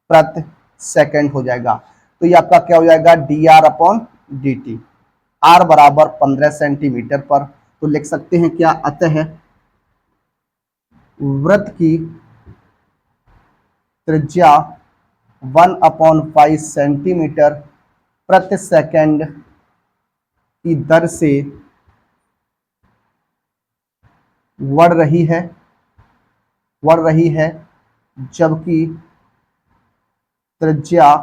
प्रति सेकंड हो जाएगा। तो ये आपका क्या हो जाएगा, D are upon D T. R बराबर 15 सेंटीमीटर पर, तो लिख सकते हैं क्या, अतः वृत्त की त्रिज्या 1/5 सेंटीमीटर प्रति सेकंड की दर से बढ़ रही है, जबकि त्रिज्या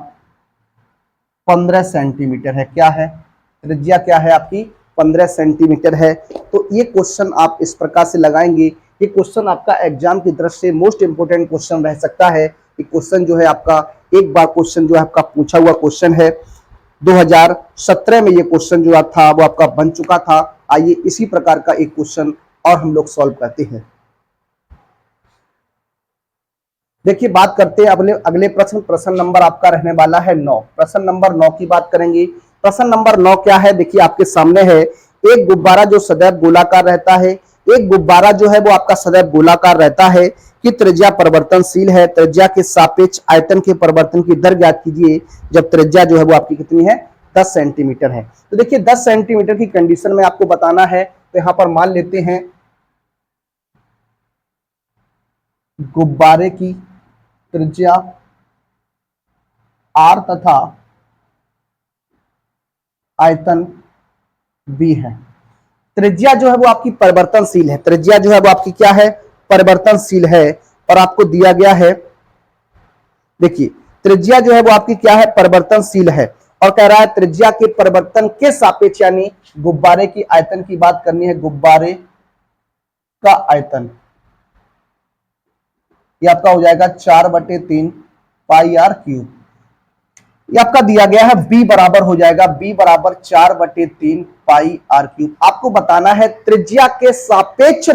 15 सेंटीमीटर है। क्या है, त्रिज्या क्या है आपकी, 15 सेंटीमीटर है। तो ये क्वेश्चन आप इस प्रकार से लगाएंगे। ये क्वेश्चन आपका एग्जाम की दृष्टि से मोस्ट इंपोर्टेंट क्वेश्चन रह सकता है। ये क्वेश्चन जो है आपका एक बार क्वेश्चन जो है आपका पूछा हुआ क्वेश्चन है। 2017 में ये क्वेश्चन जो था वो आपका बन चुका था। आइए इसी प्रकार का एक क्वेश्चन और हम लोग सॉल्व करते हैं। देखिए बात करते हैं अगले प्रश्न नंबर आपका रहने वाला है 9। प्रश्न नंबर 9 की बात करेंगे। प्रश्न नंबर 9 क्या है, देखिए आपके सामने है, एक गुब्बारा जो सदैव गोलाकार रहता है, एक गुब्बारा जो है वो आपका सदैव गोलाकार रहता है कि त्रिज्या परिवर्तनशील है। त्रिज्या के सापेक्ष आयतन के परिवर्तन की दर ज्ञात कीजिए जब त्रिज्या जो है वो आपकी कितनी है, 10 सेंटीमीटर है। तो देखिए 10 सेंटीमीटर की कंडीशन में आपको बताना है, तो यहां पर मान लेते हैं गुब्बारे की त्रिज्या r तथा आयतन b है। त्रिज्या जो है वो आपकी परिवर्तनशील है, त्रिज्या जो है वो आपकी क्या है, परिवर्तनशील है। और आपको दिया गया है, देखिए त्रिज्या जो है वो आपकी क्या है, परिवर्तनशील है। और कह रहा है त्रिज्या के परिवर्तन के सापेक्ष, यानी गुब्बारे की आयतन की बात करनी है, गुब्बारे का आयतन ये आपका हो जाएगा 4/3 पाई आर क्यूब। ये आपका दिया गया है b बराबर हो जाएगा, b बराबर 4/3 पाई आर क्यूब। आपको बताना है त्रिज्या के सापेक्ष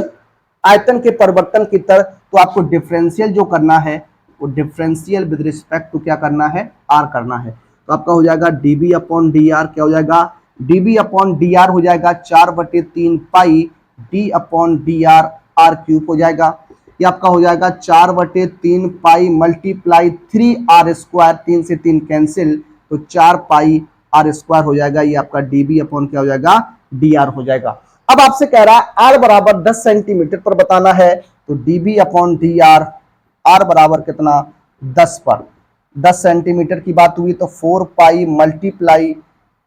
आयतन के परिवर्तन की तरह, तो आपको डिफरेंशियल जो करना है वो डिफरेंशियल विद रिस्पेक्ट टू क्या करना है, r करना है। तो आपका हो जाएगा db अपॉन डी आर, क्या हो जाएगा, db अपॉन डी आर हो जाएगा 4/3 pi d upon D R, R cube हो जाएगा। ये आपका हो जाएगा 4/3 पाई मल्टीप्लाई 3r स्क्वायर, 3 से 3 कैंसिल, तो 4 पाई r स्क्वायर हो जाएगा। ये आपका db अपॉन क्या हो जाएगा, dr हो जाएगा। अब आपसे कह रहा है r बराबर 10 सेंटीमीटर पर बताना है, तो db अपॉन dr, r बराबर कितना, 10 पर। 10 सेंटीमीटर की बात हुई तो 4 पाई मल्टीप्लाई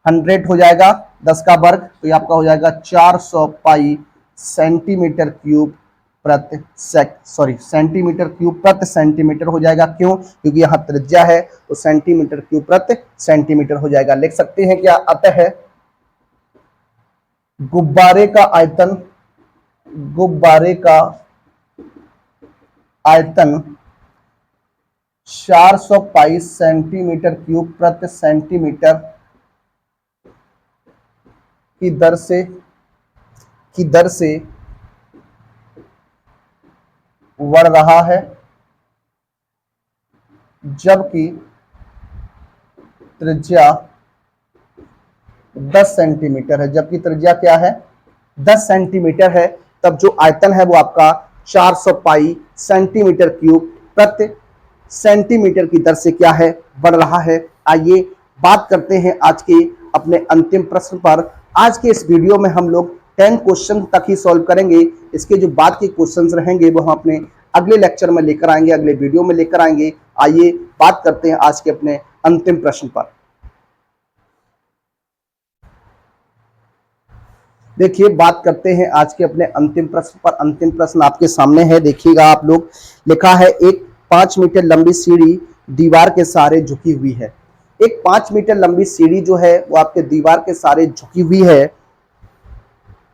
100 हो जाएगा, 10 का वर्ग, तो ये आपका हो जाएगा 400 पाई सेंटीमीटर क्यूब प्रति सेंटीमीटर क्यूब प्रति सेंटीमीटर हो जाएगा। क्यों, क्योंकि यहाँ त्रिज्या है तो सेंटीमीटर क्यूब प्रति सेंटीमीटर हो जाएगा। लिख सकते हैं क्या, अतः गुब्बारे का आयतन, गुब्बारे का आयतन 400 पाई सेंटीमीटर क्यूब प्रति सेंटीमीटर की दर से बढ़ रहा है, जबकि त्रिज्या 10 सेंटीमीटर है। जबकि त्रिज्या क्या है, 10 सेंटीमीटर है, तब जो आयतन है वो आपका 400 पाई सेंटीमीटर क्यूब प्रति सेंटीमीटर की दर से क्या है, बढ़ रहा है। आइए बात करते हैं आज के अपने अंतिम प्रश्न पर। आज के इस वीडियो में हम लोग 10 क्वेश्चन तक ही सॉल्व करेंगे। इसके जो बाद के क्वेश्चंस रहेंगे वो हम अपने अगले लेक्चर में लेकर आएंगे, अगले वीडियो में लेकर आएंगे। आइए बात करते हैं आज के अपने अंतिम प्रश्न पर। देखिए बात करते हैं आज के अपने अंतिम प्रश्न पर। अंतिम प्रश्न आपके सामने है, देखिएगा आप लोग। लिखा है एक 5 मीटर लंबी सीढ़ी दीवार के सहारे झुकी हुई है। एक 5 मीटर लंबी सीढ़ी जो है वो आपके दीवार के सहारे झुकी हुई है।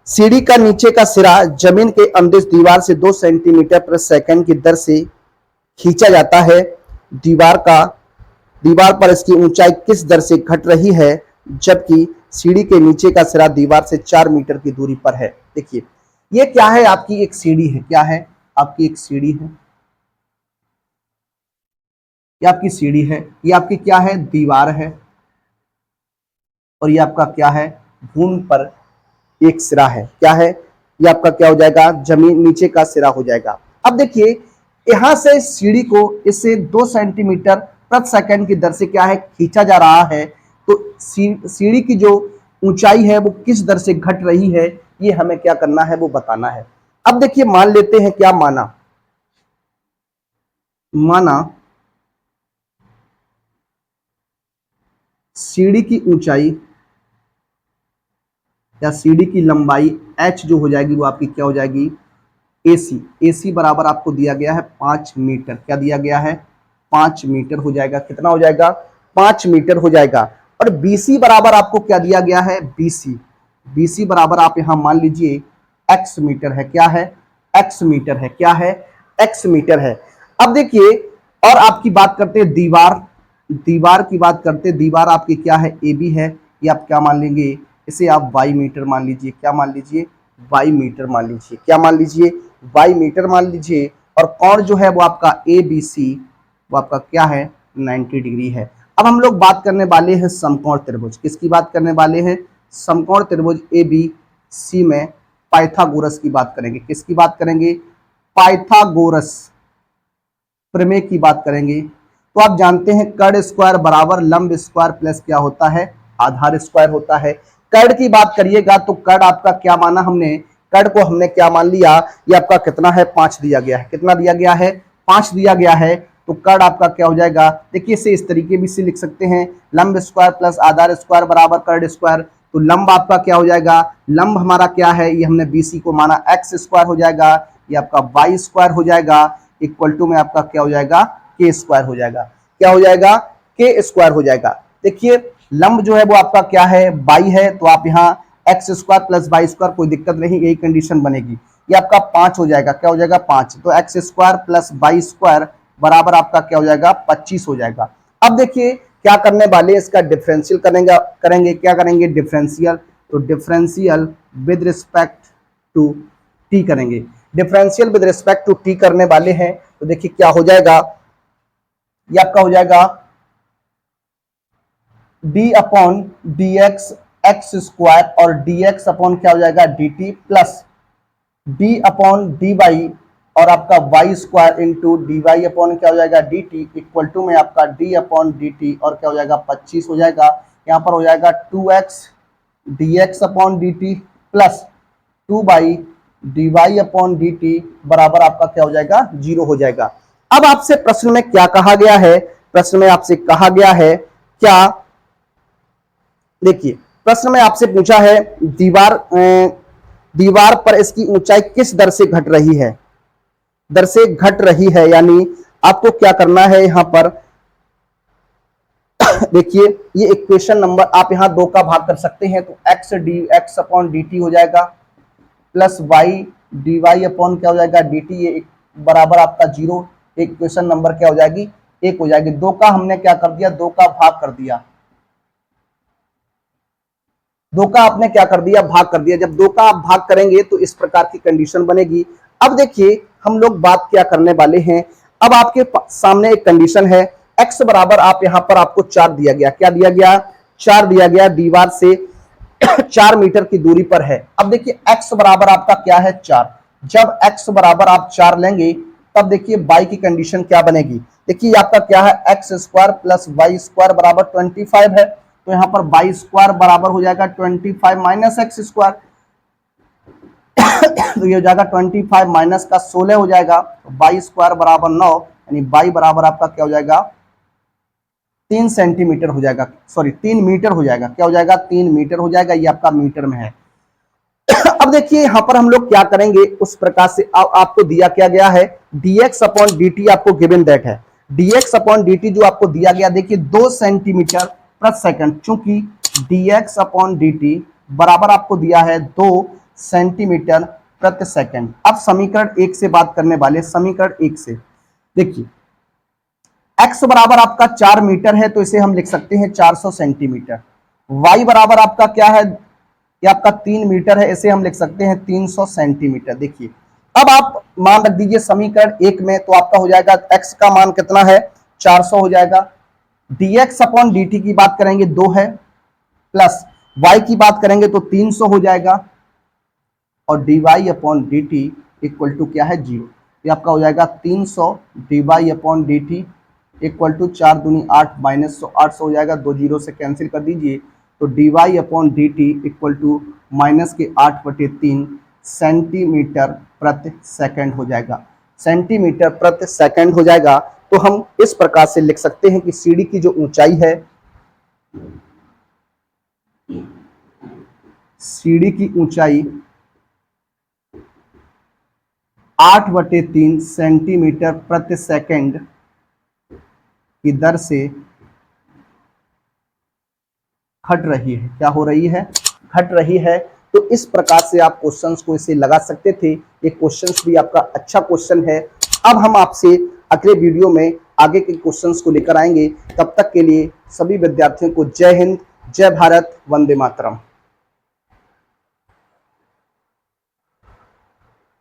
सीढ़ी का नीचे का सिरा जमीन के अनुदिश दीवार से 2 सेंटीमीटर प्रति सेकंड की दर से खींचा जाता है। दीवार पर इसकी ऊंचाई किस दर से घट रही है, जबकि सीढ़ी के नीचे का सिरा दीवार से 4 मीटर की दूरी पर है। देखिए ये क्या है, आपकी एक सीढ़ी है। क्या है, आपकी एक सीढ़ी है। ये आपकी सीढ़ी है, ये आपकी क्या है, दीवार है, और ये आपका क्या है, भूमि पर एक सिरा है। क्या है, ये आपका क्या हो जाएगा, जमीन नीचे का सिरा हो जाएगा। अब देखिए यहां से सीढ़ी को इससे 2 सेंटीमीटर प्रति सेकंड की दर से क्या है, खींचा जा रहा है। तो सीढ़ी की जो ऊंचाई है वो किस दर से घट रही है, ये हमें क्या करना है, वो बताना है। अब देखिए मान लेते हैं, क्या माना सीढ़ी की ऊंचाई या सीढ़ी की लंबाई h जो हो जाएगी वो आपकी क्या हो जाएगी, AC बराबर आपको दिया गया है 5 मीटर। क्या दिया गया है, 5 मीटर हो जाएगा। कितना हो जाएगा, 5 मीटर हो जाएगा। और BC बराबर आपको क्या दिया गया है, BC बराबर आप यहां मान लीजिए x मीटर है। क्या है, x मीटर है। क्या है, x मीटर है। अब देखिए और आपकी बात करते हैं दीवार की बात करते हैं। दीवार आपकी क्या है, AB है। ये आप क्या मान लेंगे, इसे आप y मीटर मान लीजिए। क्या मान लीजिए, y मीटर मान लीजिए। क्या मान लीजिए, y मीटर मान लीजिए। और कोण जो है वो आपका ABC, वो आपका क्या है, 90 डिग्री है। अब हम लोग बात करने वाले हैं समकोण त्रिभुज। किसकी बात करने वाले हैं, समकोण त्रिभुज ABC में पाइथागोरस की बात करेंगे। किसकी बात करेंगे, पाइथागोरस प्रमेय की बात करेंगे। तो आप जानते हैं कर्ण स्क्वायर बराबर लंब स्क्वायर प्लस क्या होता है, आधार स्क्वायर होता है। कर्ण की बात करिएगा तो कर्ण आपका क्या माना हमने, कर्ण को हमने क्या मान लिया, ये आपका कितना है 5 दिया गया है, कितना दिया गया है 5 दिया गया है। तो कर्ण आपका क्या हो जाएगा, देखिए इसे इस तरीके भी से लिख सकते हैं, लंब स्क्वायर प्लस आधार स्क्वायर बराबर कर्ण स्क्वायर। तो लंब आपका क्या हो जाएगा, लंब हमारा क्या है, ये हमने बीसी को माना एक्स स्क्वायर हो जाएगा, ये आपका वाई स्क्वायर हो जाएगा, इक्वल टू में आपका क्या हो जाएगा के स्क्वायर हो जाएगा, क्या हो जाएगा के स्क्वायर हो जाएगा। देखिए लंब जो है वो आपका क्या है बाई है, तो आप यहाँ X square plus Y square, कोई दिक्कत नहीं, यही कंडीशन बनेगी। ये आपका 5 हो जाएगा, क्या हो जाएगा 5, तो X square plus Y square बराबर आपका क्या हो जाएगा 25 हो जाएगा। अब देखिए क्या करने वाले, इसका डिफरेंशियल करेंगे क्या करेंगे डिफरेंशियल, तो differential with respect to t करेंगे, differential with respect to t करने वाले हैं। तो देखिए क्या हो जाएगा, ये आपका हो जाएगा D upon D X X square और डी एक्स अपॉन क्या हो जाएगा D T plus D upon D Y और आपका Y square into D Y upon क्या हो जाएगा डी टी इक्वल टू में आपका डी अपॉन डी टी और क्या हो जाएगा 25 हो जाएगा। यहाँ पर हो जाएगा 2x d x upon D T plus 2 by d Y upon D t बराबर आपका क्या हो जाएगा 0 हो जाएगा। अब आपसे प्रश्न में क्या कहा गया है, प्रश्न में आपसे कहा गया है क्या, देखिए प्रश्न में आपसे पूछा है दीवार पर इसकी ऊंचाई किस दर से घट रही है, दर से घट रही है, यानी आपको क्या करना है यहाँ पर देखिए ये इक्वेशन नंबर आप यहाँ 2 का भाग कर सकते हैं, तो x d x upon D T हो जाएगा plus y d Y upon क्या हो जाएगा डी टी, ये बराबर आपका 0, इक्वेशन नंबर क्या हो जाएगी 1 हो जाएगी। 2 का हमने क्या कर दिया 2 का भाग कर दिया, 2 का आपने क्या कर दिया भाग कर दिया। जब 2 का आप भाग करेंगे तो इस प्रकार की कंडीशन बनेगी। अब देखिए हम लोग बात क्या करने वाले हैं, अब आपके सामने एक कंडीशन है x बराबर आप यहाँ पर आपको 4 दिया गया, क्या दिया गया 4 दिया गया, दीवार से 4 मीटर की दूरी पर है। अब देखिए x बराबर आपका क्या है 4, जब x बराबर आप 4 लेंगे तब देखिए y की कंडीशन क्या बनेगी, देखिए आपका क्या है x square plus Y square बराबर 25 है, तो यहाँ पर वाई स्क्वायर बराबर हो जाएगा 25 माइनस एक्स स्क्वायर, तो ये हो जाएगा 25 माइनस का 16 हो जाएगा, वाई स्क्वायर बराबर 9, यानी वाई बराबर आपका क्या हो जाएगा 3 सेंटीमीटर हो जाएगा, सॉरी 3 मीटर हो जाएगा, क्या हो जाएगा 3 मीटर हो जाएगा, ये आपका मीटर में है। अब देखिए यहाँ पर हम लोग क्या करेंगे उस प्रकार से आपको दिया क्या गया है dx अपॉन dt आपको गिवन दैट है, dx अपॉन dt जो आपको दिया गया देखिए 2 सेंटीमीटर प्रति सेकंड, चूंकि dx अपॉन dt बराबर आपको दिया है 2 सेंटीमीटर प्रति सेकंड। अब समीकरण 1 से बात करने वाले, समीकरण 1 से देखिए x बराबर आपका 4 मीटर है तो इसे हम लिख सकते हैं 400 सेंटीमीटर, y बराबर आपका क्या है ये आपका 3 मीटर है, इसे हम लिख सकते हैं 300 सेंटीमीटर। देखिए अब आप मान रख दीजिए समीकरण 1 में, तो आपका हो जाएगा x का मान कितना है 400 हो जाएगा, dx अपॉन dt की बात करेंगे 2 है, प्लस y की बात करेंगे तो 300 हो जाएगा, और dy upon dt equal to क्या है 0, ये आपका हो जाएगा 300 dy upon dt equal to 4 दूनी 8 माइनस 800 हो जाएगा, 2 जीरो से कैंसिल कर दीजिए, तो dy upon dt equal to minus के 8/3 सेंटीमीटर प्रति सेकंड हो जाएगा, सेंटीमीटर प्रति सेकंड हो जाएगा। तो हम इस प्रकार से लिख सकते हैं कि सीढ़ी की जो ऊंचाई है, सीढ़ी की ऊंचाई 8/3 सेंटीमीटर प्रति सेकंड की दर से घट रही है, क्या हो रही है घट रही है। तो इस प्रकार से आप क्वेश्चंस को इसे लगा सकते थे, ये क्वेश्चंस भी आपका अच्छा क्वेश्चन है। अब हम आपसे अगले वीडियो में आगे के क्वेश्चंस को लेकर आएंगे, तब तक के लिए सभी विद्यार्थियों को जय हिंद, जय भारत, वंदे मातरम।